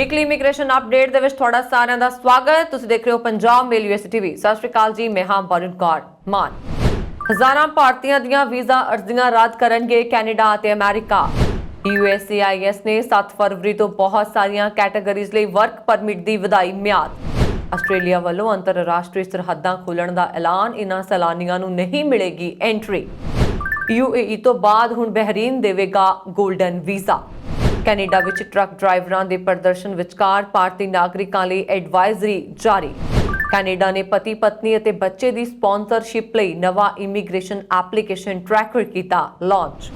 Weekly immigration update ਦੇ ਵਿੱਚ ਤੁਹਾਡਾ ਸਾਰਿਆਂ ਦਾ ਸਵਾਗਤ। ਤੁਸੀਂ ਦੇਖ ਰਹੇ ਹੋ ਪੰਜਾਬ ਮੇਲ ਯੂਐਸ ਟੀਵੀ। ਸਤਿ ਸ਼੍ਰੀ ਅਕਾਲ ਜੀ, ਮੈਂ ਹਾਂ ਬਰਨ ਕੌਰ ਮਾਨ। ਹਜ਼ਾਰਾਂ ਭਾਰਤੀਆਂ ਦੀਆਂ ਵੀਜ਼ਾ ਅਰਜ਼ੀਆਂ ਰੱਦ ਕਰਨਗੇ ਕੈਨੇਡਾ ਅਤੇ ਅਮਰੀਕਾ। USCIS ਨੇ 7 ਫਰਵਰੀ ਤੋਂ ਬਹੁਤ ਸਾਰੀਆਂ ਕੈਟਾਗਰੀਜ਼ ਲਈ ਵਰਕ ਪਰਮਿਟ ਦੀ ਵਧਾਈ ਮਿਆਦ। ਆਸਟ੍ਰੇਲੀਆ ਵੱਲੋਂ ਅੰਤਰਰਾਸ਼ਟਰੀ ਸਰਹੱਦਾਂ ਖੋਲ੍ਹਣ ਦਾ ਐਲਾਨ, ਇਨ੍ਹਾਂ ਸੈਲਾਨੀਆਂ ਨੂੰ ਨਹੀਂ ਮਿਲੇਗੀ ਐਂਟਰੀ। UAE ਤੋਂ ਬਾਅਦ ਹੁਣ ਬਹਿਰੀਨ ਦੇਵੇਗਾ ਗੋਲਡਨ ਵੀਜ਼ਾ। ਕੈਨੇਡਾ ਵਿੱਚ ਟਰੱਕ ਡਰਾਈਵਰਾਂ ਦੇ ਪ੍ਰਦਰਸ਼ਨ ਵਿਚਕਾਰ ਭਾਰਤੀ ਨਾਗਰਿਕਾਂ ਲਈ ਐਡਵਾਈਜ਼ਰੀ ਜਾਰੀ। ਕੈਨੇਡਾ ਨੇ ਪਤੀ ਪਤਨੀ ਅਤੇ ਬੱਚੇ ਦੀ ਸਪਾਂਸਰਸ਼ਿਪ ਲਈ ਨਵਾਂ ਇਮੀਗ੍ਰੇਸ਼ਨ ਐਪਲੀਕੇਸ਼ਨ ਟਰੈਕਰ ਕੀਤਾ ਲਾਂਚ।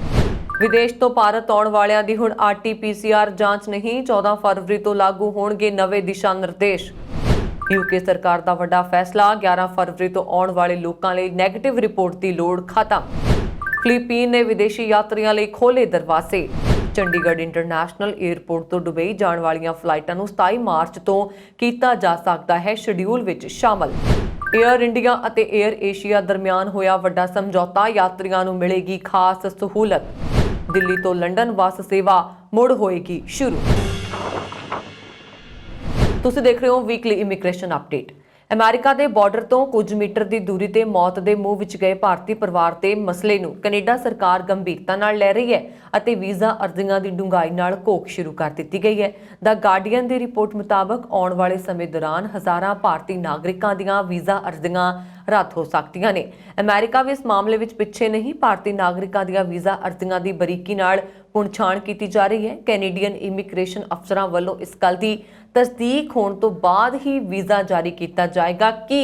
ਵਿਦੇਸ਼ ਤੋਂ ਭਾਰਤ ਆਉਣ ਵਾਲਿਆਂ ਦੀ ਹੁਣ RT-PCR ਜਾਂਚ ਨਹੀਂ, 14 ਫਰਵਰੀ ਤੋਂ ਲਾਗੂ ਹੋਣਗੇ ਨਵੇਂ ਦਿਸ਼ਾ ਨਿਰਦੇਸ਼। UK ਸਰਕਾਰ ਦਾ ਵੱਡਾ ਫੈਸਲਾ, 11 ਫਰਵਰੀ ਤੋਂ ਆਉਣ ਵਾਲੇ ਲੋਕਾਂ ਲਈ ਨੈਗੇਟਿਵ ਰਿਪੋਰਟ ਦੀ ਲੋੜ ਖਤਮ। ਫਿਲੀਪੀਨ ਨੇ ਵਿਦੇਸ਼ੀ ਯਾਤਰੀਆਂ ਲਈ ਖੋਲ੍ਹੇ ਦਰਵਾਜ਼ੇ। ਚੰਡੀਗੜ੍ਹ ਇੰਟਰਨੈਸ਼ਨਲ ਏਅਰਪੋਰਟ ਤੋਂ ਦੁਬਈ ਜਾਣ ਵਾਲੀਆਂ ਫਲਾਈਟਾਂ ਨੂੰ 27 ਮਾਰਚ ਤੋਂ ਕੀਤਾ ਜਾ ਸਕਦਾ ਹੈ ਸ਼ਡਿਊਲ ਵਿੱਚ ਸ਼ਾਮਲ। ਏਅਰ ਇੰਡੀਆ ਅਤੇ ਏਅਰ ਏਸ਼ੀਆ ਦਰਮਿਆਨ ਹੋਇਆ ਵੱਡਾ ਸਮਝੌਤਾ, ਯਾਤਰੀਆਂ ਨੂੰ ਮਿਲੇਗੀ ਖਾਸ ਸਹੂਲਤ। ਦਿੱਲੀ ਤੋਂ ਲੰਡਨ ਬੱਸ ਸੇਵਾ ਮੁੜ ਹੋਏਗੀ ਸ਼ੁਰੂ। ਤੁਸੀਂ ਦੇਖ ਰਹੇ ਹੋ ਵੀਕਲੀ ਇਮੀਗ੍ਰੇਸ਼ਨ ਅਪਡੇਟ। ਅਮਰੀਕਾ ਦੇ ਬਾਰਡਰ ਤੋਂ ਕੁਝ ਮੀਟਰ ਦੀ ਦੂਰੀ ਤੇ ਮੌਤ ਦੇ ਮੂੰਹ ਵਿੱਚ ਗਏ ਭਾਰਤੀ ਪਰਿਵਾਰ ਦੇ ਮਸਲੇ ਨੂੰ ਕੈਨੇਡਾ ਸਰਕਾਰ ਗੰਭੀਰਤਾ ਨਾਲ ਲੈ ਰਹੀ ਹੈ ਅਤੇ ਵੀਜ਼ਾ ਅਰਜ਼ੀਆਂ ਦੀ ਡੂੰਘਾਈ ਨਾਲ ਘੋਖ ਸ਼ੁਰੂ ਕਰ ਦਿੱਤੀ ਗਈ ਹੈ। ਦ ਗਾਰਡੀਅਨ ਦੀ ਰਿਪੋਰਟ ਮੁਤਾਬਕ ਆਉਣ ਵਾਲੇ ਸਮੇਂ ਦੌਰਾਨ ਹਜ਼ਾਰਾਂ ਭਾਰਤੀ ਨਾਗਰਿਕਾਂ ਦੀਆਂ ਵੀਜ਼ਾ ਅਰਜ਼ੀਆਂ ਰੱਦ ਹੋ ਸਕਦੀਆਂ ਨੇ। ਅਮਰੀਕਾ ਵੀ ਇਸ ਮਾਮਲੇ ਵਿੱਚ ਪਿੱਛੇ ਨਹੀਂ। ਭਾਰਤੀ ਨਾਗਰਿਕਾਂ ਦੀਆਂ ਵੀਜ਼ਾ ਅਰਜ਼ੀਆਂ ਦੀ ਬਰੀਕੀ ਨਾਲ ਪੁਣਛਾਣ ਕੀਤੀ ਜਾ ਰਹੀ ਹੈ। ਕੈਨੇਡੀਅਨ ਇਮੀਗ੍ਰੇਸ਼ਨ ਅਫਸਰਾਂ ਵੱਲੋਂ ਇਸ ਗੱਲ ਦੀ ਤਸਦੀਕ ਹੋਣ ਤੋਂ ਬਾਅਦ ਹੀ ਵੀਜ਼ਾ ਜਾਰੀ ਕੀਤਾ ਜਾਏਗਾ ਕਿ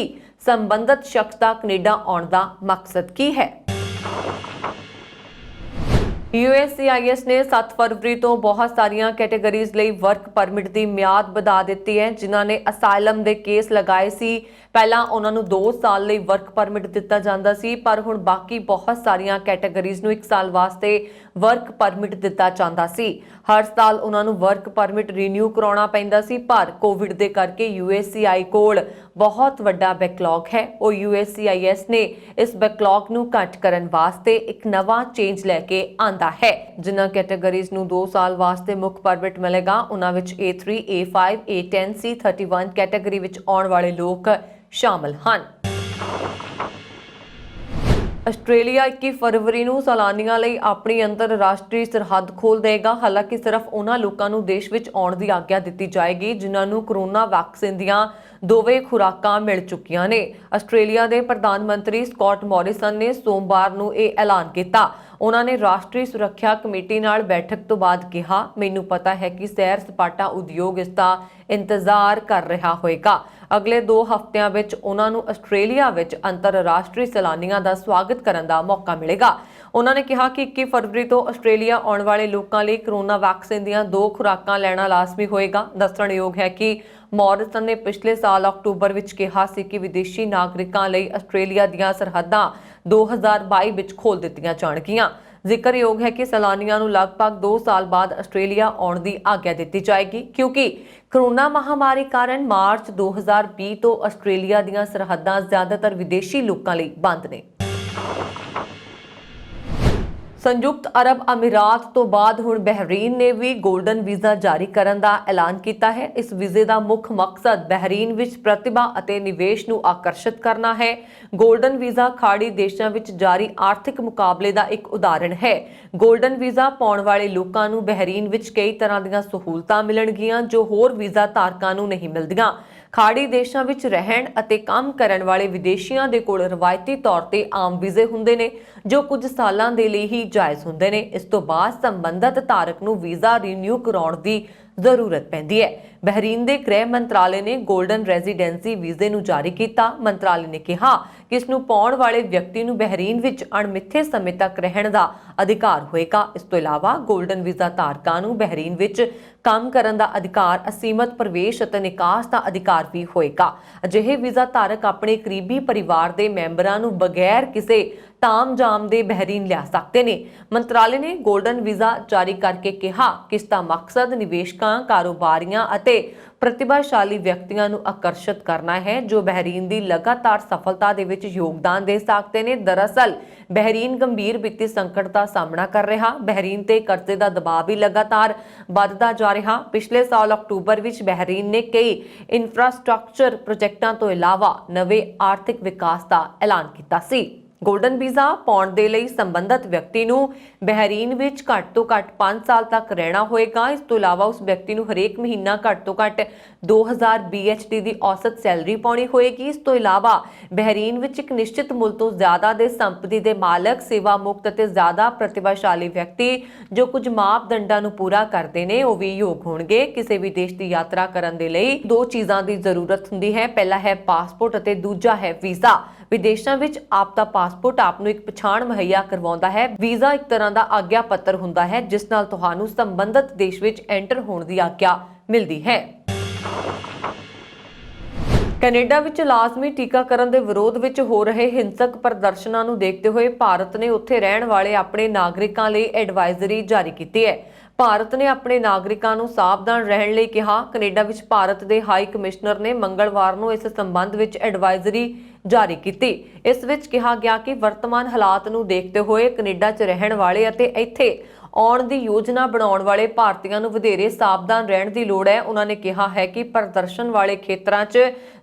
ਸੰਬੰਧਿਤ ਸ਼ਖਸ ਦਾ ਕੈਨੇਡਾ ਆਉਣ ਦਾ ਮਕਸਦ ਕੀ ਹੈ। USCIS ਨੇ 7 ਫਰਵਰੀ ਤੋਂ ਬਹੁਤ ਸਾਰੀਆਂ ਕੈਟਾਗਰੀਜ਼ ਲਈ ਵਰਕ ਪਰਮਿਟ ਦੀ ਮਿਆਦ ਵਧਾ ਦਿੱਤੀ ਹੈ। ਜਿਨ੍ਹਾਂ ਨੇ ਅਸਾਈਲਮ ਦੇ ਕੇਸ ਲਗਾਏ ਸੀ, ਪਹਿਲਾਂ ਉਹਨਾਂ ਨੂੰ 2 ਸਾਲ ਲਈ ਵਰਕ ਪਰਮਿਟ ਦਿੱਤਾ ਜਾਂਦਾ ਸੀ, ਪਰ ਹੁਣ ਬਾਕੀ ਬਹੁਤ ਸਾਰੀਆਂ ਕੈਟਾਗਰੀਜ਼ ਨੂੰ 1 ਸਾਲ ਵਾਸਤੇ ਵਰਕ ਪਰਮਿਟ ਦਿੱਤਾ ਜਾਂਦਾ ਸੀ। ਹਰ ਸਾਲ ਉਹਨਾਂ ਨੂੰ ਵਰਕ ਪਰਮਿਟ ਰੀਨਿਊ ਕਰਾਉਣਾ ਪੈਂਦਾ ਸੀ, ਪਰ ਕੋਵਿਡ ਦੇ ਕਰਕੇ USCI ਕੋਲ ਬਹੁਤ ਵੱਡਾ ਬੈਕਲੌਗ ਹੈ। ਉਹ USCIS ਨੇ ਇਸ ਬੈਕਲੌਗ ਨੂੰ ਘੱਟ ਕਰਨ ਵਾਸਤੇ ਇੱਕ ਨਵਾਂ ਚੇਂਜ ਲੈ ਕੇ ਆਂਦਾ ਹੈ। ਜਿਨ੍ਹਾਂ ਕੈਟਾਗਰੀਜ਼ ਨੂੰ 2 ਸਾਲ ਵਾਸਤੇ ਮੁੱਖ ਪਰਮਿਟ ਮਿਲੇਗਾ, ਉਹਨਾਂ ਵਿੱਚ A3, A5, A10, C31 category ਵਿੱਚ ਆਉਣ ਵਾਲੇ ਲੋਕ ਸ਼ਾਮਲ ਹਨ। ਆਸਟ੍ਰੇਲੀਆ 21 ਫਰਵਰੀ ਨੂੰ ਸੈਲਾਨੀਆਂ ਲਈ ਆਪਣੀ ਅੰਤਰਰਾਸ਼ਟਰੀ ਸਰਹੱਦ ਖੋਲ੍ਹ ਦੇਗਾ। ਹਾਲਾਂਕਿ ਸਿਰਫ ਉਹਨਾਂ ਲੋਕਾਂ ਨੂੰ ਦੇਸ਼ ਵਿੱਚ ਆਉਣ ਦੀ ਆਗਿਆ ਦਿੱਤੀ ਜਾਏਗੀ ਜਿਨ੍ਹਾਂ ਨੂੰ ਕੋਰੋਨਾ ਵੈਕਸੀਨ ਦੀਆਂ ਦੋਵੇਂ ਖੁਰਾਕਾਂ ਮਿਲ ਚੁੱਕੀਆਂ ਨੇ। ਆਸਟ੍ਰੇਲੀਆ ਦੇ ਪ੍ਰਧਾਨ ਮੰਤਰੀ ਸਕਾਟ ਮੋਰਿਸਨ ਨੇ ਸੋਮਵਾਰ ਨੂੰ ਇਹ ਐਲਾਨ ਕੀਤਾ। ਉਹਨਾਂ ਨੇ ਰਾਸ਼ਟਰੀ ਸੁਰੱਖਿਆ ਕਮੇਟੀ ਨਾਲ ਬੈਠਕ ਤੋਂ ਬਾਅਦ ਕਿਹਾ, ਮੈਨੂੰ ਪਤਾ ਹੈ ਕਿ ਸੈਰ ਸਪਾਟਾ ਉਦਯੋਗ ਇਸ ਦਾ ਇੰਤਜ਼ਾਰ ਕਰ ਰਿਹਾ ਹੋਵੇਗਾ। ਅਗਲੇ 2 ਹਫ਼ਤਿਆਂ ਵਿੱਚ ਉਹਨਾਂ ਨੂੰ ਆਸਟ੍ਰੇਲੀਆ ਵਿੱਚ ਅੰਤਰਰਾਸ਼ਟਰੀ ਸੈਲਾਨੀਆਂ ਦਾ ਸਵਾਗਤ ਕਰਨ ਦਾ ਮੌਕਾ ਮਿਲੇਗਾ। ਉਹਨਾਂ ਨੇ ਕਿਹਾ ਕਿ 21 ਫਰਵਰੀ ਤੋਂ ਆਸਟ੍ਰੇਲੀਆ ਆਉਣ ਵਾਲੇ ਲੋਕਾਂ ਲਈ ਕੋਰੋਨਾ ਵੈਕਸੀਨ ਦੀਆਂ 2 ਖੁਰਾਕਾਂ ਲੈਣਾ ਲਾਜ਼ਮੀ ਹੋਏਗਾ। ਦੱਸਣਯੋਗ ਹੈ ਕਿ ਮੌਰਿਸਨ ਨੇ ਪਿਛਲੇ ਸਾਲ ਅਕਤੂਬਰ ਵਿੱਚ ਕਿਹਾ ਸੀ ਕਿ ਵਿਦੇਸ਼ੀ ਨਾਗਰਿਕਾਂ ਲਈ ਆਸਟ੍ਰੇਲੀਆ ਦੀਆਂ ਸਰਹੱਦਾਂ 2022 ਵਿੱਚ ਖੋਲ੍ਹ ਦਿੱਤੀਆਂ ਜਾਣਗੀਆਂ। ਜ਼ਿਕਰਯੋਗ ਹੈ ਕਿ ਸੈਲਾਨੀਆਂ ਨੂੰ ਲਗਭਗ 2 ਸਾਲ ਬਾਅਦ ਆਸਟ੍ਰੇਲੀਆ ਆਉਣ ਦੀ ਆਗਿਆ ਦਿੱਤੀ ਜਾਏਗੀ, ਕਿਉਂਕਿ ਕੋਰੋਨਾ ਮਹਾਮਾਰੀ ਕਾਰਨ ਮਾਰਚ 2020 ਤੋਂ ਆਸਟ੍ਰੇਲੀਆ ਦੀਆਂ ਸਰਹੱਦਾਂ ਜ਼ਿਆਦਾਤਰ ਵਿਦੇਸ਼ੀ ਲੋਕਾਂ ਲਈ ਬੰਦ ਨੇ। ਸੰਯੁਕਤ ਅਰਬ ਅਮੀਰਾਤ ਤੋਂ ਬਾਅਦ ਹੁਣ ਬਹਿਰੀਨ ਨੇ ਵੀ ਗੋਲਡਨ ਵੀਜ਼ਾ ਜਾਰੀ ਕਰਨ ਦਾ ਐਲਾਨ ਕੀਤਾ ਹੈ। ਇਸ ਵੀਜ਼ੇ ਦਾ ਮੁੱਖ ਮਕਸਦ ਬਹਿਰੀਨ ਵਿੱਚ ਪ੍ਰਤਿਭਾ ਅਤੇ ਨਿਵੇਸ਼ ਨੂੰ ਆਕਰਸ਼ਿਤ ਕਰਨਾ ਹੈ। ਗੋਲਡਨ ਵੀਜ਼ਾ ਖਾੜੀ ਦੇਸ਼ਾਂ ਵਿੱਚ ਜਾਰੀ ਆਰਥਿਕ ਮੁਕਾਬਲੇ ਦਾ ਇੱਕ ਉਦਾਹਰਣ ਹੈ। ਗੋਲਡਨ ਵੀਜ਼ਾ ਪਾਉਣ ਵਾਲੇ ਲੋਕਾਂ ਨੂੰ ਬਹਿਰੀਨ ਵਿੱਚ ਕਈ ਤਰ੍ਹਾਂ ਦੀਆਂ ਸਹੂਲਤਾਂ ਮਿਲਣਗੀਆਂ ਜੋ ਹੋਰ ਵੀਜ਼ਾ ਧਾਰਕਾਂ ਨੂੰ ਨਹੀਂ ਮਿਲਦੀਆਂ। ਖਾੜੀ ਦੇਸ਼ਾਂ ਵਿੱਚ ਰਹਿਣ ਅਤੇ ਕੰਮ ਕਰਨ ਵਾਲੇ ਵਿਦੇਸ਼ੀਆਂ ਦੇ ਕੋਲ ਰਵਾਇਤੀ ਤੌਰ ਤੇ ਆਮ ਵੀਜ਼ੇ ਹੁੰਦੇ ਨੇ ਜੋ ਕੁਝ ਸਾਲਾਂ ਦੇ ਲਈ ਹੀ ਜਾਇਜ਼ ਹੁੰਦੇ ਨੇ। ਇਸ ਤੋਂ ਬਾਅਦ ਸੰਬੰਧਿਤ ਧਾਰਕ ਨੂੰ ਵੀਜ਼ਾ ਰੀਨਿਊ ਕਰਾਉਣ ਦੀ ਜ਼ਰੂਰਤ ਪੈਂਦੀ ਹੈ। ਬਹਿਰੀਨ ਦੇ ਗ੍ਰਹਿ ਮੰਤਰਾਲੇ ਨੇ ਗੋਲਡਨ ਰੈਜ਼ੀਡੈਂਸੀ ਵੀਜ਼ੇ ਨੂੰ ਜਾਰੀ ਕੀਤਾ। ਮੰਤਰਾਲੇ ਨੇ ਕਿਹਾ ਕਿ ਇਸ ਨੂੰ ਪਾਉਣ ਵਾਲੇ ਵਿਅਕਤੀ ਨੂੰ ਬਹਿਰੀਨ ਵਿੱਚ ਅਣਮਿੱਥੇ ਸਮੇਂ ਤੱਕ ਰਹਿਣ ਦਾ ਅਧਿਕਾਰ ਹੋਏਗਾ। ਇਸ ਤੋਂ ਇਲਾਵਾ ਗੋਲਡਨ ਵੀਜ਼ਾ ਧਾਰਕਾਂ ਨੂੰ ਬਹਿਰੀਨ ਵਿੱਚ ਕੰਮ ਕਰਨ ਦਾ ਅਧਿਕਾਰ, ਅਸੀਮਤ ਪ੍ਰਵੇਸ਼ ਅਤੇ ਨਿਕਾਸ ਦਾ ਅਧਿਕਾਰ ਵੀ ਹੋਏਗਾ। ਅਜਿਹੇ ਵੀਜ਼ਾ ਧਾਰਕ ਆਪਣੇ ਕਰੀਬੀ ਪਰਿਵਾਰ ਦੇ ਮੈਂਬਰਾਂ ਨੂੰ ਬਗੈਰ ਕਿਸੇ ਤਾਮ-ਝਾਮ ਦੇ ਬਹਿਰੀਨ ਲਿਆ ਸਕਦੇ ਨੇ। ਮੰਤਰਾਲੇ ਨੇ ਗੋਲਡਨ ਵੀਜ਼ਾ ਜਾਰੀ ਕਰਕੇ ਕਿਹਾ ਕਿ ਇਸ ਦਾ ਮਕਸਦ ਨਿਵੇਸ਼ਕਾਂ, ਕਾਰੋਬਾਰੀਆਂ ਅਤੇ ਅਤੇ ਪ੍ਰਤਿਭਾਸ਼ਾਲੀ ਵਿਅਕਤੀਆਂ ਨੂੰ ਆਕਰਸ਼ਿਤ ਕਰਨਾ ਹੈ ਜੋ ਬਹਿਰੀਨ ਦੀ ਲਗਾਤਾਰ ਸਫਲਤਾ ਦੇ ਵਿੱਚ ਯੋਗਦਾਨ ਦੇ ਸਕਦੇ ਨੇ। ਦਰਅਸਲ ਬਹਿਰੀਨ ਗੰਭੀਰ ਵਿੱਤੀ ਸੰਕਟ ਦਾ ਸਾਹਮਣਾ ਕਰ ਰਿਹਾ। ਬਹਿਰੀਨ ਤੇ ਕਰਜ਼ੇ ਦਾ ਦਬਾਅ ਵੀ ਲਗਾਤਾਰ ਵੱਧਦਾ ਜਾ ਰਿਹਾ। ਪਿਛਲੇ ਸਾਲ ਅਕਤੂਬਰ ਵਿੱਚ ਬਹਿਰੀਨ ਨੇ ਕਈ ਇਨਫਰਾਸਟ੍ਰਕਚਰ ਪ੍ਰੋਜੈਕਟਾਂ ਤੋਂ ਇਲਾਵਾ ਨਵੇਂ ਆਰਥਿਕ ਵਿਕਾਸ ਦਾ ਐਲਾਨ ਕੀਤਾ ਸੀ। ਗੋਲਡਨ ਵੀਜ਼ਾ ਪਾਉਣ ਦੇ ਲਈ ਸੰਬੰਧਿਤ ਵਿਅਕਤੀ ਨੂੰ ਬਹਿਰੀਨ ਵਿੱਚ ਘੱਟ ਤੋਂ ਘੱਟ 5 ਸਾਲ ਤੱਕ ਰਹਿਣਾ ਹੋਏਗਾ। ਇਸ ਤੋਂ ਇਲਾਵਾ ਉਸ ਵਿਅਕਤੀ ਨੂੰ ਹਰੇਕ ਮਹੀਨਾ ਘੱਟ ਤੋਂ ਘੱਟ 2000 BHD ਦੀ ਔਸਤ ਸੈਲਰੀ ਪਾਉਣੀ ਹੋਏਗੀ। ਇਸ ਤੋਂ ਇਲਾਵਾ ਬਹਿਰੀਨ ਵਿੱਚ ਇੱਕ ਨਿਸ਼ਚਿਤ ਮੁੱਲ ਤੋਂ ਜ਼ਿਆਦਾ ਦੇ ਸੰਪਤੀ ਦੇ ਮਾਲਕ, ਸੇਵਾ ਮੁਕਤ ਅਤੇ ਜ਼ਿਆਦਾ ਪ੍ਰਤਿਭਾਸ਼ਾਲੀ ਵਿਅਕਤੀ ਜੋ ਕੁਝ ਮਾਪਦੰਡਾਂ ਨੂੰ ਪੂਰਾ ਕਰਦੇ ਨੇ ਉਹ ਵੀ ਯੋਗ ਹੋਣਗੇ। ਕਿਸੇ ਵੀ ਦੇਸ਼ ਦੀ ਯਾਤਰਾ ਕਰਨ ਦੇ ਲਈ 2 ਚੀਜ਼ਾਂ ਦੀ ਜ਼ਰੂਰਤ ਹੁੰਦੀ ਹੈ। ਪਹਿਲਾ ਹੈ ਪਾਸਪੋਰਟ ਅਤੇ ਦੂਜਾ ਹੈ ਵੀਜ਼ਾ। ਵਿਦੇਸ਼ਾਂ ਵਿੱਚ ਆਪ ਦਾ ਪਾਸਪੋਰਟ ਆਪ ਨੂੰ ਇੱਕ ਪਛਾਣ ਮੁਹੱਈਆ ਕਰਵਾਉਂਦਾ ਹੈ। ਵੀਜ਼ਾ ਇੱਕ ਤਰ੍ਹਾਂ ਦਾ ਆਗਿਆ ਪੱਤਰ ਹੁੰਦਾ ਹੈ ਜਿਸ ਨਾਲ ਤੁਹਾਨੂੰ ਸੰਬੰਧਿਤ ਦੇਸ਼ ਵਿੱਚ ਐਂਟਰ ਹੋਣ ਦੀ ਆਗਿਆ ਮਿਲਦੀ ਹੈ। ਕੈਨੇਡਾ ਵਿੱਚ ਲਾਜ਼ਮੀ ਟੀਕਾਕਰਨ ਦੇ ਵਿਰੋਧ ਵਿੱਚ ਹੋ ਰਹੇ ਹਿੰਸਕ ਪ੍ਰਦਰਸ਼ਨਾਂ ਨੂੰ ਦੇਖਦੇ ਹੋਏ ਭਾਰਤ ਨੇ ਉੱਥੇ ਰਹਿਣ ਵਾਲੇ ਆਪਣੇ ਨਾਗਰਿਕਾਂ ਲਈ ਐਡਵਾਈਜ਼ਰੀ ਜਾਰੀ ਕੀਤੀ ਹੈ। ਭਾਰਤ ਨੇ ਆਪਣੇ ਨਾਗਰਿਕਾਂ ਨੂੰ ਸਾਵਧਾਨ ਰਹਿਣ ਲਈ ਕਿਹਾ। ਕੈਨੇਡਾ ਵਿੱਚ ਭਾਰਤ ਦੇ ਹਾਈ ਕਮਿਸ਼ਨਰ ਨੇ ਮੰਗਲਵਾਰ ਨੂੰ ਇਸ ਸੰਬੰਧ ਵਿੱਚ ਐਡਵਾਈਜ਼ਰੀ ਜਾਰੀ ਕੀਤੀ। ਇਸ ਵਿੱਚ ਕਿਹਾ ਗਿਆ ਕਿ ਵਰਤਮਾਨ ਹਾਲਾਤ ਨੂੰ ਦੇਖਦੇ ਹੋਏ ਕੈਨੇਡਾ 'ਚ ਰਹਿਣ ਵਾਲੇ ਅਤੇ ਇੱਥੇ ਆਉਣ ਦੀ ਯੋਜਨਾ ਬਣਾਉਣ ਵਾਲੇ ਭਾਰਤੀਆਂ ਨੂੰ ਵਧੇਰੇ ਸਾਵਧਾਨ ਰਹਿਣ ਦੀ ਲੋੜ ਹੈ। ਉਹਨਾਂ ਨੇ ਕਿਹਾ ਹੈ ਕਿ ਪ੍ਰਦਰਸ਼ਨ ਵਾਲੇ ਖੇਤਰਾਂ 'ਚ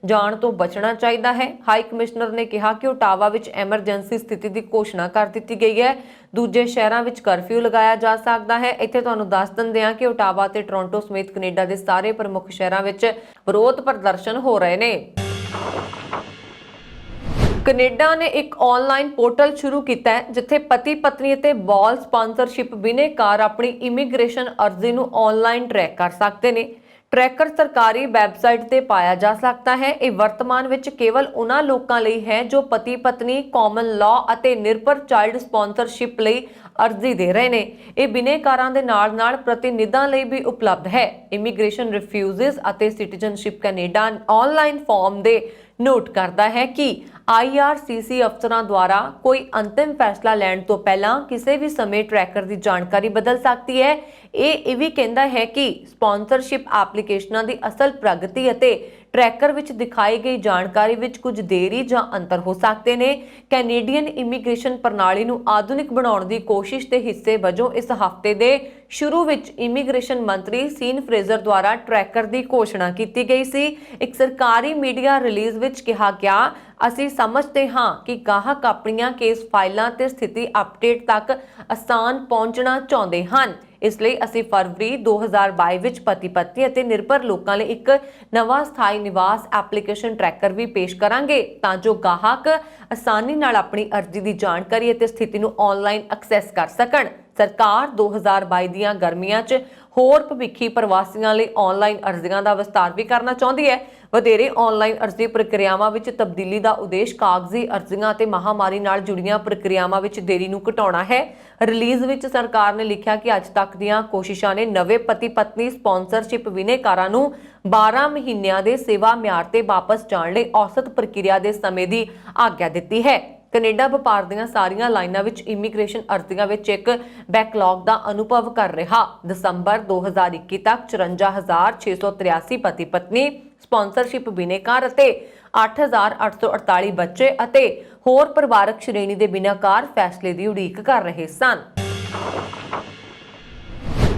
ਜਾਣ ਤੋਂ ਬਚਣਾ ਚਾਹੀਦਾ ਹੈ। ਹਾਈ ਕਮਿਸ਼ਨਰ ਨੇ ਕਿਹਾ ਕਿ ਓਟਾਵਾ ਵਿੱਚ ਐਮਰਜੈਂਸੀ ਸਥਿਤੀ ਦੀ ਘੋਸ਼ਣਾ ਕਰ ਦਿੱਤੀ ਗਈ ਹੈ। ਦੂਜੇ ਸ਼ਹਿਰਾਂ ਵਿੱਚ ਕਰਫਿਊ ਲਗਾਇਆ ਜਾ ਸਕਦਾ ਹੈ। ਇੱਥੇ ਤੁਹਾਨੂੰ ਦੱਸ ਦਿੰਦੇ ਹਾਂ ਕਿ ਓਟਾਵਾ ਤੇ ਟੋਰਾਂਟੋ ਸਮੇਤ ਕੈਨੇਡਾ ਦੇ ਸਾਰੇ ਪ੍ਰਮੁੱਖ ਸ਼ਹਿਰਾਂ ਵਿੱਚ ਵਿਰੋਧ ਪ੍ਰਦਰਸ਼ਨ ਹੋ ਰਹੇ ਨੇ। ਕੈਨੇਡਾ ਨੇ ਇੱਕ ਆਨਲਾਈਨ ਪੋਰਟਲ ਸ਼ੁਰੂ ਕੀਤਾ ਹੈ ਜਿੱਥੇ ਪਤੀ ਪਤਨੀ ਅਤੇ ਬਾਲ ਸਪਾਂਸਰਸ਼ਿਪ ਬਿਨੇਕਾਰ ਆਪਣੀ ਇਮੀਗ੍ਰੇਸ਼ਨ ਅਰਜ਼ੀ ਨੂੰ ਆਨਲਾਈਨ ਟਰੈਕ ਕਰ ਸਕਦੇ ਨੇ। ਟਰੈਕਰ ਸਰਕਾਰੀ ਵੈਬਸਾਈਟ ਤੇ ਪਾਇਆ ਜਾ ਸਕਦਾ ਹੈ। ਇਹ ਵਰਤਮਾਨ ਵਿੱਚ ਕੇਵਲ ਉਹਨਾਂ ਲੋਕਾਂ ਲਈ ਹੈ ਜੋ ਪਤੀ ਪਤਨੀ, ਕਾਮਨ ਲਾਅ ਅਤੇ ਨਿਰਭਰ ਚਾਈਲਡ ਸਪਾਂਸਰਸ਼ਿਪ ਲਈ ਅਰਜ਼ੀ ਦੇ ਰਹੇ ਨੇ। ਇਹ ਬਿਨੇਕਾਰਾਂ ਦੇ ਨਾਲ-ਨਾਲ ਪ੍ਰਤੀਨਿਧਾਂ ਲਈ ਵੀ ਉਪਲਬਧ ਹੈ। ਇਮੀਗ੍ਰੇਸ਼ਨ ਰਿਫਿਊਜ਼ਸ ਅਤੇ ਸਿਟੀਜ਼ਨਸ਼ਿਪ ਕੈਨੇਡਾ ਆਨਲਾਈਨ ਫਾਰਮ ਦੇ ਨੋਟ ਕਰਦਾ ਹੈ ਕਿ IRCC ਅਫਸਰਾਂ ਦੁਆਰਾ ਕੋਈ ਅੰਤਿਮ ਫੈਸਲਾ ਲੈਣ ਤੋਂ ਪਹਿਲਾਂ ਕਿਸੇ ਵੀ ਸਮੇਂ ਟਰੈਕਰ ਦੀ ਜਾਣਕਾਰੀ ਬਦਲ ਸਕਦੀ ਹੈ। ਇਹ ਵੀ ਕਹਿੰਦਾ ਹੈ ਕਿ ਸਪਾਂਸਰਸ਼ਿਪ ਐਪਲੀਕੇਸ਼ਨਾਂ ਦੀ ਅਸਲ ਪ੍ਰਗਤੀ ਅਤੇ ਟਰੈਕਰ ਵਿੱਚ ਦਿਖਾਈ ਗਈ ਜਾਣਕਾਰੀ ਵਿੱਚ ਕੁਝ ਦੇਰੀ ਜਾਂ ਅੰਤਰ ਹੋ ਸਕਦੇ ਨੇ। ਕੈਨੇਡੀਅਨ ਇਮੀਗ੍ਰੇਸ਼ਨ ਪ੍ਰਣਾਲੀ ਨੂੰ ਆਧੁਨਿਕ ਬਣਾਉਣ ਦੀ ਕੋਸ਼ਿਸ਼ ਦੇ ਹਿੱਸੇ ਵਜੋਂ ਇਸ ਹਫ਼ਤੇ ਦੇ ਸ਼ੁਰੂ ਵਿੱਚ ਇਮੀਗ੍ਰੇਸ਼ਨ ਮੰਤਰੀ ਸੀਨ ਫਰੇਜ਼ਰ ਦੁਆਰਾ ਟਰੈਕਰ ਦੀ ਘੋਸ਼ਣਾ ਕੀਤੀ ਗਈ ਸੀ। ਇੱਕ ਸਰਕਾਰੀ ਮੀਡੀਆ ਰਿਲੀਜ਼ ਵਿੱਚ ਕਿਹਾ ਗਿਆ, ਅਸੀਂ ਸਮਝਦੇ ਹਾਂ ਕਿ ਗਾਹਕ ਆਪਣੀਆਂ ਕੇਸ ਫਾਈਲਾਂ ਤੇ ਸਥਿਤੀ ਅਪਡੇਟ ਤੱਕ ਆਸਾਨ ਪਹੁੰਚਣਾ ਚਾਹੁੰਦੇ ਹਨ। ਇਸ ਲਈ ਅਸੀਂ ਫਰਵਰੀ 2022 ਵਿੱਚ ਪਤੀ ਪਤਨੀ ਅਤੇ ਨਿਰਭਰ ਲੋਕਾਂ ਲਈ ਇੱਕ ਨਵਾਂ ਸਥਾਈ ਨਿਵਾਸ ਐਪਲੀਕੇਸ਼ਨ ਟਰੈਕਰ ਵੀ ਪੇਸ਼ ਕਰਾਂਗੇ ਤਾਂ ਜੋ ਗਾਹਕ ਆਸਾਨੀ ਨਾਲ ਆਪਣੀ ਅਰਜ਼ੀ ਦੀ ਜਾਣਕਾਰੀ ਅਤੇ ਸਥਿਤੀ ਨੂੰ ਆਨਲਾਈਨ ਐਕਸੈਸ ਕਰ ਸਕਣ। ਸਰਕਾਰ 2022 ਦੀਆਂ ਗਰਮੀਆਂ 'ਚ ਹੋਰ ਭਵਿੱਖੀ ਪ੍ਰਵਾਸੀਆਂ ਲਈ ਆਨਲਾਈਨ ਅਰਜ਼ੀਆਂ ਦਾ ਵਿਸਤਾਰ ਵੀ ਕਰਨਾ ਚਾਹੁੰਦੀ ਹੈ। ਵਧੇਰੇ ਆਨਲਾਈਨ ਅਰਜ਼ੀ ਪ੍ਰਕਿਰਿਆਵਾਂ ਵਿੱਚ ਤਬਦੀਲੀ ਦਾ ਉਦੇਸ਼ ਕਾਗਜ਼ੀ ਅਰਜ਼ੀਆਂ ਅਤੇ ਮਹਾਮਾਰੀ ਨਾਲ ਜੁੜੀਆਂ ਪ੍ਰਕਿਰਿਆਵਾਂ ਵਿੱਚ ਦੇਰੀ ਨੂੰ ਘਟਾਉਣਾ ਹੈ। ਰਿਲੀਜ਼ ਵਿੱਚ ਸਰਕਾਰ ਨੇ ਲਿਖਿਆ ਕਿ ਅੱਜ ਤੱਕ ਦੀਆਂ ਕੋਸ਼ਿਸ਼ਾਂ ਨੇ ਨਵੇਂ ਪਤੀ ਪਤਨੀ ਸਪਾਂਸਰਸ਼ਿਪ ਬਿਨੇਕਾਰਾਂ ਨੂੰ 12 ਮਹੀਨਿਆਂ ਦੇ ਸੇਵਾ ਮਿਆਰ ਤੇ ਵਾਪਸ ਜਾਣ ਲਈ ਔਸਤ ਪ੍ਰਕਿਰਿਆ ਦੇ ਸਮੇਂ ਦੀ ਆਗਿਆ ਦਿੱਤੀ ਹੈ। ਕੈਨੇਡਾ ਵਪਾਰ ਦੀਆਂ ਸਾਰੀਆਂ ਲਾਈਨਾਂ ਵਿੱਚ ਇਮੀਗ੍ਰੇਸ਼ਨ ਅਰਜ਼ੀਆਂ ਵਿੱਚ ਇੱਕ ਬੈਕਲੌਗ ਦਾ ਅਨੁਭਵ ਕਰ ਰਿਹਾ। ਦਸੰਬਰ 2021 ਤੱਕ 54,683 ਪਤੀ ਪਤਨੀ ਸਪਾਂਸਰਸ਼ਿਪ ਬਿਨੇਕਾਰ ਅਤੇ 8,848 ਬੱਚੇ ਅਤੇ ਹੋਰ ਪਰਿਵਾਰਕ ਸ਼੍ਰੇਣੀ ਦੇ ਬਿਨੇਕਾਰ ਫੈਸਲੇ ਦੀ ਉਡੀਕ ਕਰ ਰਹੇ ਸਨ।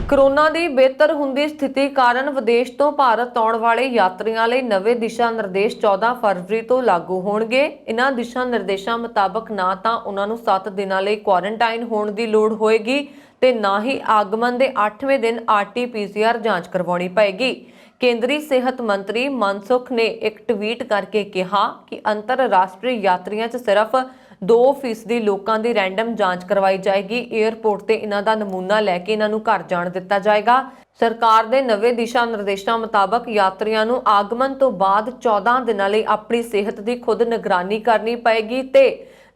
ਕੋਰੋਨਾ ਦੀ ਬਿਹਤਰ ਹੁੰਦੀ ਸਥਿਤੀ ਕਾਰਨ ਵਿਦੇਸ਼ ਤੋਂ ਭਾਰਤ ਆਉਣ ਵਾਲੇ ਯਾਤਰੀਆਂ ਲਈ ਨਵੇਂ ਦਿਸ਼ਾ ਨਿਰਦੇਸ਼ 14 ਫਰਵਰੀ ਤੋਂ ਲਾਗੂ ਹੋਣਗੇ। ਇਨ੍ਹਾਂ ਦਿਸ਼ਾ ਨਿਰਦੇਸ਼ਾਂ ਮੁਤਾਬਕ ਨਾ ਤਾਂ ਉਹਨਾਂ ਨੂੰ 7 ਦਿਨਾਂ ਲਈ ਕੁਆਰੰਟਾਈਨ ਹੋਣ ਦੀ ਲੋੜ ਹੋਏਗੀ ਤੇ ਨਾ ਹੀ ਆਗਮਨ ਦੇ 8ਵੇਂ ਦਿਨ RT-PCR ਜਾਂਚ ਕਰਵਾਉਣੀ ਪਏਗੀ। ਕੇਂਦਰੀ ਸਿਹਤ ਮੰਤਰੀ ਮਨਸੁਖ ਨੇ ਇੱਕ ਟਵੀਟ ਕਰਕੇ ਕਿਹਾ ਕਿ ਅੰਤਰਰਾਸ਼ਟਰੀ ਯਾਤਰੀਆਂ 'ਚ ਸਿਰਫ 2% ਲੋਕਾਂ ਦੀ ਰੈਂਡਮ ਜਾਂਚ ਕਰਵਾਈ ਜਾਏਗੀ। ਏਅਰਪੋਰਟ ਤੇ ਇਹਨਾਂ ਦਾ ਨਮੂਨਾ ਲੈ ਕੇ ਇਹਨਾਂ ਨੂੰ ਘਰ ਜਾਣ ਦਿੱਤਾ ਜਾਏਗਾ। ਸਰਕਾਰ ਦੇ ਨਵੇਂ ਦਿਸ਼ਾ ਨਿਰਦੇਸ਼ਾਂ ਮੁਤਾਬਕ ਯਾਤਰੀਆਂ ਨੂੰ ਆਗਮਨ ਤੋਂ ਬਾਅਦ 14 ਦਿਨਾਂ ਲਈ ਆਪਣੀ ਸਿਹਤ ਦੀ ਖੁਦ ਨਿਗਰਾਨੀ ਕਰਨੀ ਪਏਗੀ ਤੇ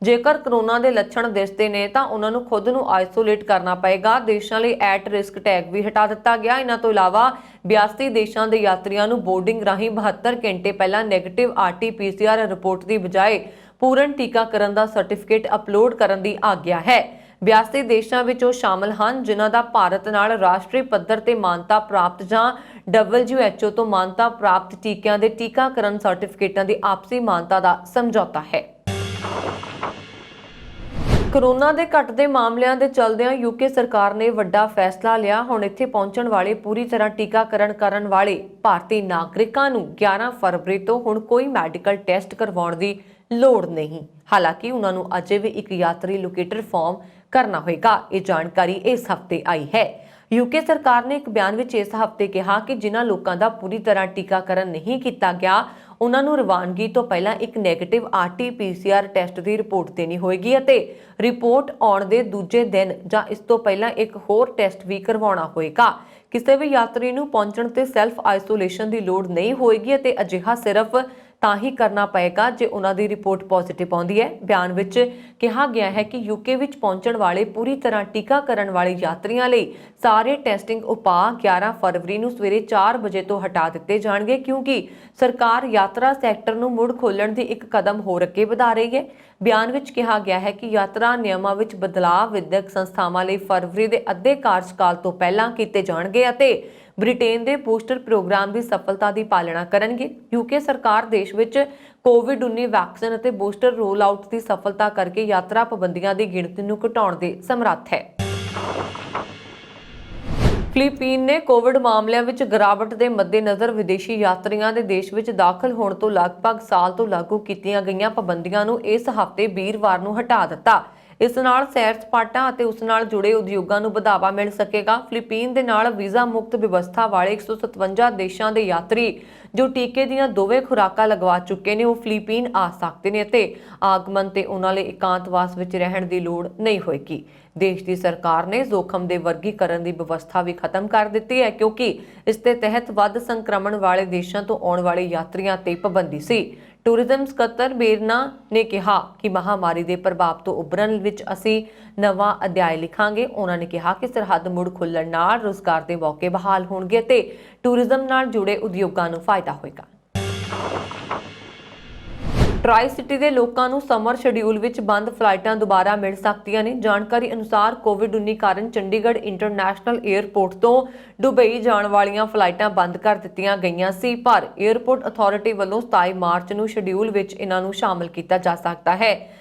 ਜੇਕਰ ਕੋਰੋਨਾ ਦੇ ਲੱਛਣ ਦਿਸਦੇ ਨੇ ਤਾਂ ਉਹਨਾਂ ਨੂੰ ਖੁਦ ਨੂੰ ਆਈਸੋਲੇਟ ਕਰਨਾ ਪਏਗਾ। ਦੇਸ਼ਾਂ ਲਈ ਐਟ ਰਿਸਕ ਟੈਗ ਵੀ ਹਟਾ ਦਿੱਤਾ ਗਿਆ। ਇਹਨਾਂ ਤੋਂ ਇਲਾਵਾ 82 ਦੇਸ਼ਾਂ ਦੇ ਯਾਤਰੀਆਂ ਨੂੰ ਬੋਰਡਿੰਗ ਰਾਹੀਂ 72 ਘੰਟੇ ਪਹਿਲਾਂ ਨੈਗੇਟਿਵ RT-PCR ਰਿਪੋਰਟ ਦੀ ਬਜਾਏ ਪੂਰਨ ਟੀਕਾਕਰਨ ਦਾ ਸਰਟੀਫਿਕੇਟ ਅਪਲੋਡ ਕਰਨ ਦੀ ਆਗਿਆ ਹੈ। 82 ਦੇਸ਼ਾਂ ਵਿੱਚ ਉਹ ਸ਼ਾਮਲ ਹਨ ਜਿਨ੍ਹਾਂ ਦਾ ਭਾਰਤ ਨਾਲ ਰਾਸ਼ਟਰੀ ਪੱਧਰ ਤੇ ਮਾਨਤਾ ਪ੍ਰਾਪਤ ਜਾਂ WHO ਤੋਂ ਮਾਨਤਾ ਪ੍ਰਾਪਤ ਟੀਕਿਆਂ ਦੇ ਟੀਕਾਕਰਨ ਸਰਟੀਫਿਕੇਟਾਂ ਦੀ ਆਪਸੀ ਮਾਨਤਾ ਦਾ ਸਮਝੌਤਾ ਹੈ। ਕੋਰੋਨਾ ਦੇ ਘਟਦੇ ਮਾਮਲਿਆਂ ਦੇ ਚਲਦਿਆਂ ਯੂਕੇ ਸਰਕਾਰ ਨੇ ਵੱਡਾ ਫੈਸਲਾ ਲਿਆ। ਹੁਣ ਇੱਥੇ ਪਹੁੰਚਣ ਵਾਲੇ ਪੂਰੀ ਤਰ੍ਹਾਂ ਟੀਕਾਕਰਨ ਕਰਨ ਵਾਲੇ ਭਾਰਤੀ ਨਾਗਰਿਕਾਂ ਨੂੰ 11 ਫਰਵਰੀ ਤੋਂ ਹੁਣ ਕੋਈ ਮੈਡੀਕਲ ਟੈਸਟ ਕਰਵਾਉਣ ਦੀ ਲੋੜ ਨਹੀਂ। ਹਾਲਾਂਕਿ ਉਹਨਾਂ ਨੂੰ ਅਜੇ ਵੀ ਇੱਕ ਯਾਤਰੀ ਲੋਕੇਟਰ ਫਾਰਮ ਕਰਨਾ ਹੋਏਗਾ। ਇਹ ਜਾਣਕਾਰੀ ਇਸ ਹਫ਼ਤੇ ਆਈ ਹੈ। ਯੂਕੇ ਸਰਕਾਰ ਨੇ ਇੱਕ ਬਿਆਨ ਵਿੱਚ ਇਸ ਹਫ਼ਤੇ ਕਿਹਾ ਕਿ ਜਿਨ੍ਹਾਂ ਲੋਕਾਂ ਦਾ ਪੂਰੀ ਤਰ੍ਹਾਂ ਟੀਕਾਕਰਨ ਨਹੀਂ ਕੀਤਾ ਗਿਆ ਉਹਨਾਂ ਨੂੰ ਰਵਾਨਗੀ ਤੋਂ ਪਹਿਲਾਂ ਇੱਕ ਨੈਗੇਟਿਵ RT-PCR ਟੈਸਟ ਦੀ ਰਿਪੋਰਟ ਦੇਣੀ ਹੋਏਗੀ ਅਤੇ ਰਿਪੋਰਟ ਆਉਣ ਦੇ ਦੂਜੇ ਦਿਨ ਜਾਂ ਇਸ ਤੋਂ ਪਹਿਲਾਂ ਇੱਕ ਹੋਰ ਟੈਸਟ ਵੀ ਕਰਵਾਉਣਾ ਹੋਏਗਾ। ਕਿਸੇ ਵੀ ਯਾਤਰੀ ਨੂੰ ਪਹੁੰਚਣ ਤੇ ਸੈਲਫ ਆਈਸੋਲੇਸ਼ਨ ਦੀ ਲੋੜ ਨਹੀਂ ਹੋਏਗੀ ਅਤੇ ਅਜਿਹਾ ਸਿਰਫ ਤਾਂ ਹੀ ਕਰਨਾ ਪਏਗਾ ਜੇ ਉਹਨਾਂ ਦੀ ਰਿਪੋਰਟ ਪੋਜ਼ਿਟਿਵ ਆਉਂਦੀ ਹੈ। ਬਿਆਨ ਵਿੱਚ ਕਿਹਾ ਗਿਆ ਹੈ ਕਿ ਯੂਕੇ ਵਿੱਚ ਪਹੁੰਚਣ ਵਾਲੇ ਪੂਰੀ ਤਰ੍ਹਾਂ ਟੀਕਾਕਰਨ ਵਾਲੇ ਯਾਤਰੀਆਂ ਲਈ ਸਾਰੇ ਟੈਸਟਿੰਗ ਉਪਾਅ 11 ਫਰਵਰੀ ਨੂੰ ਸਵੇਰੇ 4 ਵਜੇ ਤੋਂ ਹਟਾ ਦਿੱਤੇ ਜਾਣਗੇ ਕਿਉਂਕਿ ਸਰਕਾਰ ਯਾਤਰਾ ਸੈਕਟਰ ਨੂੰ ਮੁੜ ਖੋਲ੍ਹਣ ਦੀ ਇੱਕ ਕਦਮ ਹੋਰ ਅੱਗੇ ਵਧਾ ਰਹੀ ਹੈ। ਬਿਆਨ ਵਿੱਚ ਕਿਹਾ ਗਿਆ ਹੈ ਕਿ ਯਾਤਰਾ ਨਿਯਮਾਂ ਵਿੱਚ ਬਦਲਾਅ ਵਿਦਿਅਕ ਸੰਸਥਾਵਾਂ ਲਈ ਫਰਵਰੀ ਦੇ ਅੱਧੇ ਕਾਰਜਕਾਲ ਤੋਂ ਪਹਿਲਾਂ ਕੀਤੇ ਜਾਣਗੇ ਅਤੇ ਬ੍ਰਿਟੇਨ ਦੇ ਬੂਸਟਰ ਪ੍ਰੋਗਰਾਮ ਦੀ ਸਫਲਤਾ ਦੀ ਪਾਲਣਾ ਕਰਨਗੇ। ਯੂਕੇ ਸਰਕਾਰ ਦੇਸ਼ ਵਿੱਚ ਕੋਵਿਡ-19 ਵੈਕਸੀਨ ਅਤੇ ਬੂਸਟਰ ਰੋਲ ਆਊਟ ਦੀ ਸਫਲਤਾ ਕਰਕੇ ਯਾਤਰਾ ਪਾਬੰਦੀਆਂ ਦੀ ਗਿਣਤੀ ਨੂੰ ਘਟਾਉਣ ਦੇ ਸਮਰੱਥ ਹੈ। ਫਿਲੀਪੀਨ ਨੇ ਕੋਵਿਡ ਮਾਮਲਿਆਂ ਵਿੱਚ ਗਿਰਾਵਟ ਦੇ ਮੱਦੇਨਜ਼ਰ ਵਿਦੇਸ਼ੀ ਯਾਤਰੀਆਂ ਦੇ ਦੇਸ਼ ਵਿੱਚ ਦਾਖਲ ਹੋਣ ਤੋਂ ਲਗਭਗ ਸਾਲ ਤੋਂ ਲਾਗੂ ਕੀਤੀਆਂ ਗਈਆਂ ਪਾਬੰਦੀਆਂ ਨੂੰ ਇਸ ਹਫ਼ਤੇ ਵੀਰਵਾਰ ਨੂੰ ਹਟਾ ਦਿੱਤਾ। ਇਸ ਨਾਲ ਸੈਰ ਸਪਾਟਾ ਅਤੇ ਉਸ ਨਾਲ ਜੁੜੇ ਉਦਯੋਗਾਂ ਨੂੰ ਵਧਾਵਾ ਮਿਲ ਸਕੇਗਾ। ਫਿਲੀਪੀਨ ਦੇ ਨਾਲ ਵੀਜ਼ਾ ਮੁਕਤ ਵਿਵਸਥਾ ਵਾਲੇ 157 ਦੇਸ਼ਾਂ ਦੇ ਯਾਤਰੀ ਜੋ ਟੀਕੇ ਦੀਆਂ ਦੋਵੇਂ ਖੁਰਾਕਾਂ ਲਗਵਾ ਚੁੱਕੇ ਨੇ ਉਹ ਫਿਲੀਪੀਨ ਆ ਸਕਦੇ ਨੇ ਅਤੇ ਆਗਮਨ ਤੇ ਉਹਨਾਂ ਲਈ ਇਕਾਂਤਵਾਸ ਵਿੱਚ ਰਹਿਣ ਦੀ ਲੋੜ ਨਹੀਂ ਹੋਏਗੀ। ਦੇਸ਼ ਦੀ ਸਰਕਾਰ ਨੇ ਜ਼ੋਖਮ ਦੇ ਵਰਗੀਕਰਨ ਦੀ ਵਿਵਸਥਾ ਵੀ ਖਤਮ ਕਰ ਦਿੱਤੀ ਹੈ ਕਿਉਂਕਿ ਇਸ ਦੇ ਤਹਿਤ ਵੱਧ ਸੰਕਰਮਣ ਵਾਲੇ ਦੇਸ਼ਾਂ ਤੋਂ ਆਉਣ ਵਾਲੇ ਯਾਤਰੀਆਂ ਤੇ ਪਾਬੰਦੀ ਸੀ। ਟੂਰਿਜ਼ਮ ਸਕੱਤਰ ਬੇਰਨਾ ਨੇ ਕਿਹਾ ਕਿ ਮਹਾਮਾਰੀ ਦੇ ਪ੍ਰਭਾਵ ਤੋਂ ਉਭਰਨ ਵਿੱਚ ਅਸੀਂ ਨਵਾਂ ਅਧਿਆਇ ਲਿਖਾਂਗੇ। ਉਹਨਾਂ ਨੇ ਕਿਹਾ ਕਿ ਸਰਹੱਦ ਮੁੜ ਖੁੱਲ੍ਹਣ ਨਾਲ ਰੁਜ਼ਗਾਰ ਦੇ ਮੌਕੇ ਬਹਾਲ ਹੋਣਗੇ ਅਤੇ ਟੂਰਿਜ਼ਮ ਨਾਲ ਜੁੜੇ ਉਦਯੋਗਾਂ ਨੂੰ ਫਾਇਦਾ ਹੋਏਗਾ। ਟਰਾਈ ਸਿਟੀ ਦੇ ਲੋਕਾਂ ਨੂੰ ਸਮਰ ਸ਼ਡਿਊਲ ਵਿੱਚ ਬੰਦ ਫਲਾਈਟਾਂ ਦੁਬਾਰਾ ਮਿਲ ਸਕਦੀਆਂ ਨੇ। ਜਾਣਕਾਰੀ ਅਨੁਸਾਰ ਕੋਵਿਡ-19 ਕਾਰਨ ਚੰਡੀਗੜ੍ਹ ਇੰਟਰਨੈਸ਼ਨਲ ਏਅਰਪੋਰਟ ਤੋਂ ਦੁਬਈ ਜਾਣ ਵਾਲੀਆਂ ਫਲਾਈਟਾਂ ਬੰਦ ਕਰ ਦਿੱਤੀਆਂ ਗਈਆਂ ਸੀ ਪਰ ਏਅਰਪੋਰਟ ਅਥਾਰਟੀ ਵੱਲੋਂ 27 ਮਾਰਚ ਨੂੰ ਸ਼ਡਿਊਲ ਵਿੱਚ ਇਹਨਾਂ ਨੂੰ ਸ਼ਾਮਲ ਕੀਤਾ ਜਾ ਸਕਦਾ ਹੈ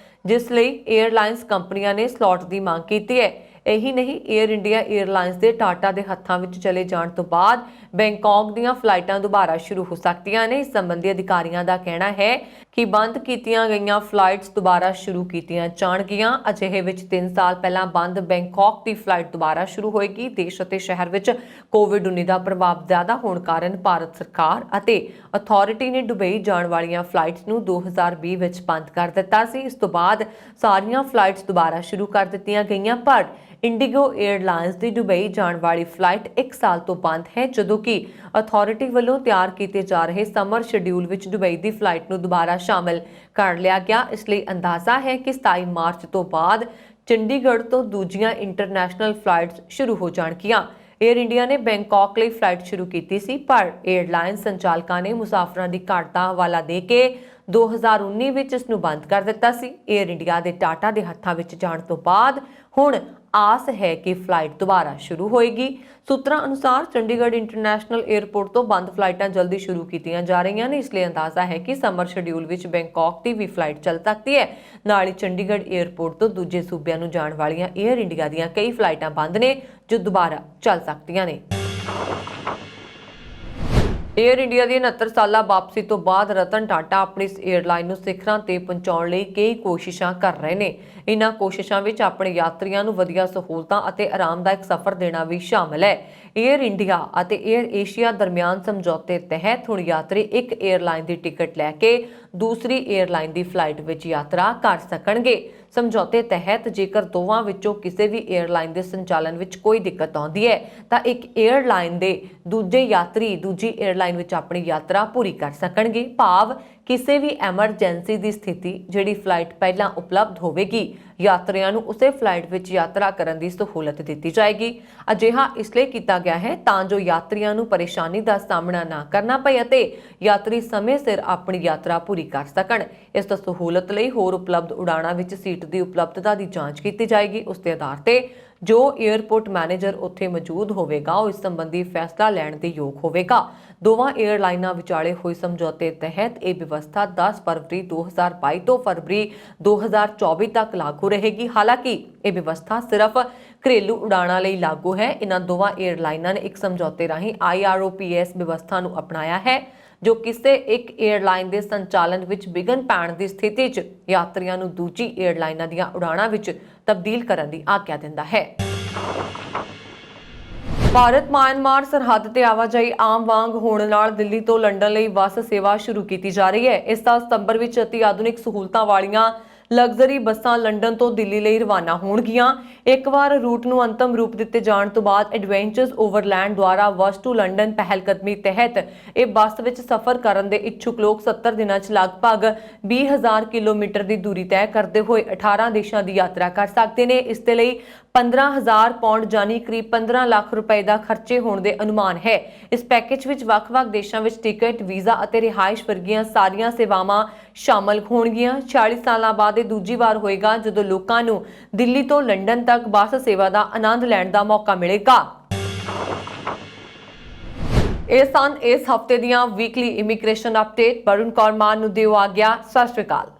ਜਿਸ ਲਈ ਏਅਰਲਾਈਨਸ ਕੰਪਨੀਆਂ ਨੇ ਸਲਾਟ ਦੀ ਮੰਗ ਕੀਤੀ ਹੈ। ਇਹੀ ਨਹੀਂ, ਏਅਰ ਇੰਡੀਆ ਏਅਰਲਾਈਨਸ ਦੇ ਟਾਟਾ ਦੇ ਹੱਥਾਂ ਵਿੱਚ ਚਲੇ ਜਾਣ ਤੋਂ ਬਾਅਦ ਬੈਂਕਾਕ ਦੀਆਂ ਫਲਾਈਟਾਂ ਦੁਬਾਰਾ ਸ਼ੁਰੂ ਹੋ ਸਕਦੀਆਂ ਨੇ। ਇਸ ਸੰਬੰਧੀ ਅਧਿਕਾਰੀਆਂ ਦਾ ਕਹਿਣਾ ਹੈ ਕਿ ਬੰਦ ਕੀਤੀਆਂ ਗਈਆਂ ਫਲਾਈਟਸ ਦੁਬਾਰਾ ਸ਼ੁਰੂ ਕੀਤੀਆਂ ਜਾਣਗੀਆਂ। ਅਜਿਹੇ ਵਿੱਚ 3 ਸਾਲ ਪਹਿਲਾਂ ਬੰਦ ਬੈਂਕਾਕ ਦੀ ਫਲਾਈਟ ਦੁਬਾਰਾ ਸ਼ੁਰੂ ਹੋਏਗੀ। ਦੇਸ਼ ਅਤੇ ਸ਼ਹਿਰ ਵਿੱਚ ਕੋਵਿਡ-19 ਦਾ ਪ੍ਰਭਾਵ ਜ਼ਿਆਦਾ ਹੋਣ ਕਾਰਨ ਭਾਰਤ ਸਰਕਾਰ ਅਤੇ ਅਥਾਰਟੀ ਨੇ ਦੁਬਈ ਜਾਣ ਵਾਲੀਆਂ ਫਲਾਈਟਸ ਨੂੰ 2020 ਵਿੱਚ ਬੰਦ ਕਰ ਦਿੱਤਾ ਸੀ। ਇਸ ਤੋਂ ਬਾਅਦ ਸਾਰੀਆਂ ਫਲਾਈਟਸ ਦੁਬਾਰਾ ਸ਼ੁਰੂ ਕਰ ਦਿੱਤੀਆਂ ਗਈਆਂ ਪਰ ਇੰਡੀਗੋ ਏਅਰਲਾਈਨਸ ਦੀ ਦੁਬਈ ਜਾਣ ਵਾਲੀ ਫਲਾਈਟ 1 ਸਾਲ ਤੋਂ ਬੰਦ ਹੈ ਜਦੋਂ ਕਿ ਅਥਾਰਟੀ ਵੱਲੋਂ ਤਿਆਰ ਕੀਤੇ ਜਾ ਰਹੇ ਸਮਰ ਸ਼ਡਿਊਲ ਵਿੱਚ ਦੁਬਈ ਦੀ ਫਲਾਈਟ ਨੂੰ ਦੁਬਾਰਾ ਸ਼ਾਮਲ ਕਰ ਲਿਆ ਗਿਆ। ਇਸ ਲਈ ਅੰਦਾਜ਼ਾ ਹੈ ਕਿ 27 ਮਾਰਚ ਤੋਂ ਬਾਅਦ ਚੰਡੀਗੜ੍ਹ ਤੋਂ ਦੂਜੀਆਂ ਇੰਟਰਨੈਸ਼ਨਲ ਫਲਾਈਟਸ ਸ਼ੁਰੂ ਹੋ ਜਾਣਗੀਆਂ। ਏਅਰ ਇੰਡੀਆ ਨੇ ਬੈਂਕਾਕ ਲਈ ਫਲਾਈਟ ਸ਼ੁਰੂ ਕੀਤੀ ਸੀ ਪਰ ਏਅਰਲਾਈਨ ਸੰਚਾਲਕਾਂ ਨੇ ਮੁਸਾਫਰਾਂ ਦੀ ਘਾਟ ਦਾ ਹਵਾਲਾ ਦੇ ਕੇ 2019 ਵਿੱਚ ਇਸ ਨੂੰ ਬੰਦ ਕਰ ਦਿੱਤਾ ਸੀ। ਏਅਰ ਇੰਡੀਆ ਦੇ ਟਾਟਾ ਦੇ ਹੱਥਾਂ ਵਿੱਚ ਜਾਣ ਤੋਂ ਬਾਅਦ ਹੁਣ ਆਸ ਹੈ ਕਿ ਫਲਾਈਟ ਦੁਬਾਰਾ ਸ਼ੁਰੂ ਹੋਏਗੀ। ਸੂਤਰਾਂ ਅਨੁਸਾਰ ਚੰਡੀਗੜ੍ਹ ਇੰਟਰਨੈਸ਼ਨਲ ਏਅਰਪੋਰਟ ਤੋਂ ਬੰਦ ਫਲਾਈਟਾਂ ਜਲਦੀ ਸ਼ੁਰੂ ਕੀਤੀਆਂ ਜਾ ਰਹੀਆਂ ਨੇ। ਇਸ ਲਈ ਅੰਦਾਜ਼ਾ ਹੈ ਕਿ ਸਮਰ ਸ਼ਡਿਊਲ ਵਿੱਚ ਬੈਂਕਾਕ ਦੀ ਵੀ ਫਲਾਈਟ ਚੱਲ ਸਕਦੀ ਹੈ। ਨਾਲ ਹੀ ਚੰਡੀਗੜ੍ਹ ਏਅਰਪੋਰਟ ਤੋਂ ਦੂਜੇ ਸੂਬਿਆਂ ਨੂੰ ਜਾਣ ਵਾਲੀਆਂ ਏਅਰ ਇੰਡੀਆ ਦੀਆਂ ਕਈ ਫਲਾਈਟਾਂ ਬੰਦ ਨੇ ਜੋ ਦੁਬਾਰਾ ਚੱਲ ਸਕਦੀਆਂ ਨੇ। ਏਅਰ ਇੰਡੀਆ ਦੀ 69 ਸਾਲਾ ਵਾਪਸੀ ਤੋਂ ਬਾਅਦ ਰਤਨ ਟਾਟਾ ਆਪਣੀ ਇਸ ਏਅਰਲਾਈਨ ਨੂੰ ਸਿਖਰਾਂ ਤੇ ਪਹੁੰਚਾਉਣ ਲਈ ਕਈ ਕੋਸ਼ਿਸ਼ਾਂ ਕਰ ਰਹੇ ਨੇ। ਇਨ੍ਹਾਂ ਕੋਸ਼ਿਸ਼ਾਂ ਵਿੱਚ ਆਪਣੇ ਯਾਤਰੀਆਂ ਨੂੰ ਵਧੀਆ ਸਹੂਲਤਾਂ ਅਤੇ ਆਰਾਮਦਾਇਕ ਸਫ਼ਰ ਦੇਣਾ ਵੀ ਸ਼ਾਮਲ ਹੈ। ਏਅਰ ਇੰਡੀਆ ਅਤੇ ਏਅਰ ਏਸ਼ੀਆ ਦਰਮਿਆਨ ਸਮਝੌਤੇ ਤਹਿਤ ਹੁਣ ਯਾਤਰੀ ਇੱਕ ਏਅਰਲਾਈਨ ਦੀ ਟਿਕਟ ਲੈ ਕੇ ਦੂਸਰੀ ਏਅਰਲਾਈਨ ਦੀ ਫਲਾਈਟ ਵਿੱਚ ਯਾਤਰਾ ਕਰ ਸਕਣਗੇ। ਸਮਝੌਤੇ ਤਹਿਤ ਜੇਕਰ ਦੋਵਾਂ ਵਿੱਚੋਂ ਕਿਸੇ ਵੀ ਏਅਰਲਾਈਨ ਦੇ ਸੰਚਾਲਨ ਵਿੱਚ ਕੋਈ ਦਿੱਕਤ ਆਉਂਦੀ ਹੈ ਤਾਂ ਇੱਕ ਏਅਰਲਾਈਨ ਦੇ ਦੂਜੇ ਯਾਤਰੀ ਦੂਜੀ ਏਅਰਲਾਈਨ 에ਅਰਲਾਈਨ ਵਿੱਚ ਆਪਣੀ ਯਾਤਰਾ ਪੂਰੀ ਕਰ ਸਕਣਗੇ। ਭਾਵ ਕਿਸੇ ਵੀ ਐਮਰਜੈਂਸੀ ਦੀ ਸਥਿਤੀ ਜਿਹੜੀ ਫਲਾਈਟ ਪਹਿਲਾਂ ਉਪਲਬਧ ਹੋਵੇਗੀ, ਯਾਤਰੀਆਂ ਨੂੰ ਉਸੇ ਫਲਾਈਟ ਵਿੱਚ ਯਾਤਰਾ ਕਰਨ ਦੀ ਸਹੂਲਤ ਦਿੱਤੀ ਜਾਏਗੀ। ਅਜਿਹਾ ਇਸ ਲਈ ਕੀਤਾ ਗਿਆ ਹੈ ਤਾਂ ਜੋ ਯਾਤਰੀਆਂ ਨੂੰ ਪਰੇਸ਼ਾਨੀ ਦਾ ਸਾਹਮਣਾ ਨਾ ਕਰਨਾ ਪਏ ਅਤੇ ਯਾਤਰੀ ਸਮੇਂ ਸਿਰ ਆਪਣੀ ਯਾਤਰਾ ਪੂਰੀ ਕਰ ਸਕਣ। ਇਸ ਤੋਂ ਸਹੂਲਤ ਲਈ ਹੋਰ ਉਪਲਬਧ ਉਡਾਣਾਂ ਵਿੱਚ ਸੀਟ ਦੀ ਉਪਲਬਧਤਾ ਦੀ ਜਾਂਚ ਕੀਤੀ ਜਾਏਗੀ। ਉਸ ਦੇ ਆਧਾਰ ਤੇ ਜੋ 에ਅਰਪੋਰਟ ਮੈਨੇਜਰ ਉੱਥੇ ਮੌਜੂਦ ਹੋਵੇਗਾ ਉਹ ਇਸ ਸੰਬੰਧੀ ਫੈਸਲਾ ਲੈਣ ਦੇ ਯੋਗ ਹੋਵੇਗਾ। ਦੋਵਾਂ 에ਅਰਲਾਈਨਾਂ ਵਿਚਾਲੇ ਹੋਏ ਸਮਝੌਤੇ ਤਹਿਤ ਇਹ ਵਿਵਸਥਾ 10 ਫਰਵਰੀ 2022 ਤੋਂ ਫਰਵਰੀ 2024 ਤੱਕ ਲਾਗੂ ਰਹੇਗੀ। ਹਾਲਾਂਕਿ ਇਹ ਵਿਵਸਥਾ ਸਿਰਫ ਘਰੇਲੂ ਉਡਾਣਾਂ ਲਈ ਲਾਗੂ ਹੈ। ਇਹਨਾਂ ਦੋਵਾਂ 에ਅਰਲਾਈਨਾਂ ਨੇ ਇੱਕ ਸਮਝੌਤੇ ਰਾਹੀਂ IROPS ਵਿਵਸਥਾ ਨੂੰ ਅਪਣਾਇਆ ਹੈ ਜੋ ਕਿਸੇ ਇੱਕ 에ਅਰਲਾਈਨ ਦੇ ਸੰਚਾਲਨ ਵਿੱਚ ਵਿਘਨ ਪੈਣ ਦੀ ਸਥਿਤੀ 'ਚ ਯਾਤਰੀਆਂ ਨੂੰ ਦੂਜੀ 에ਅਰਲਾਈਨਾਂ ਦੀਆਂ ਉਡਾਣਾਂ ਵਿੱਚ ਤਬਦੀਲ ਕਰਨ ਦੀ ਆਗਿਆ ਦਿੰਦਾ ਹੈ। ਭਾਰਤ ਮਿਆਂਮਾਰ ਸਰਹੱਦ ਤੇ ਆਵਾਜਾਈ ਆਮ ਵਾਂਗ ਹੋਣ ਨਾਲ ਦਿੱਲੀ ਤੋਂ ਲੰਡਨ ਲਈ ਬੱਸ ਸੇਵਾ ਸ਼ੁਰੂ ਕੀਤੀ ਜਾ ਰਹੀ ਹੈ। ਇਸ ਸਾਲ ਸਤੰਬਰ ਵਿੱਚ ਅਤੀ ਆਧੁਨਿਕ ਸਹੂਲਤਾਂ ਵਾਲੀਆਂ ਲਗਜ਼ਰੀ ਬੱਸਾਂ ਲੰਡਨ ਤੋਂ ਦਿੱਲੀ ਲਈ ਰਵਾਨਾ ਹੋਣਗੀਆਂ। ਇੱਕ ਵਾਰ ਰੂਟ ਨੂੰ ਅੰਤਮ ਰੂਪ ਦਿੱਤੇ ਜਾਣ ਤੋਂ ਬਾਅਦ ਐਡਵੈਂਚਰਸ ਓਵਰਲੈਂਡ ਦੁਆਰਾ ਬੱਸ ਟੂ ਲੰਡਨ ਪਹਿਲਕਦਮੀ ਤਹਿਤ ਇਹ ਬੱਸ ਵਿੱਚ ਸਫ਼ਰ ਕਰਨ ਦੇ ਇੱਛੁਕ ਲੋਕ 70 ਦਿਨਾਂ 'ਚ ਲਗਭਗ 20,000 ਕਿਲੋਮੀਟਰ ਦੀ ਦੂਰੀ ਤੈਅ ਕਰਦੇ ਹੋਏ 18 ਦੇਸ਼ਾਂ ਦੀ ਯਾਤਰਾ ਕਰ ਸਕਦੇ ਨੇ। ਇਸ ਦੇ ਲਈ 15,000 ਪਾਉਂਡ ਜਾਨੀ ਕਰੀਬ 15 ਲੱਖ ਰੁਪਏ ਦਾ ਖਰਚੇ ਹੋਣ ਦੇ ਅਨੁਮਾਨ ਹੈ। ਇਸ ਪੈਕੇਜ ਵਿੱਚ ਵੱਖ-ਵੱਖ ਦੇਸ਼ਾਂ ਵਿੱਚ ਟਿਕਟ, ਵੀਜ਼ਾ ਅਤੇ ਰਿਹਾਇਸ਼ ਵਰਗੀਆਂ ਸਾਰੀਆਂ ਸੇਵਾਵਾਂ ਸ਼ਾਮਲ ਹੋਣਗੀਆਂ। 40 ਸਾਲਾਂ ਬਾਅਦ ਇਹ ਦੂਜੀ ਵਾਰ ਹੋਏਗਾ ਜਦੋਂ ਲੋਕਾਂ ਨੂੰ ਦਿੱਲੀ ਤੋਂ ਲੰਡਨ ਤੱਕ ਬੱਸ ਸੇਵਾ ਦਾ ਆਨੰਦ ਲੈਣ ਦਾ ਮੌਕਾ ਮਿਲੇਗਾ। ਇਹ ਸਨ ਇਸ ਹਫ਼ਤੇ ਦੀਆਂ weekly immigration update. Varun Kaur Maan ਨੂੰ ਦਿਓ ਆਗਿਆ। ਸਤਿ ਸ਼੍ਰੀ ਅਕਾਲ।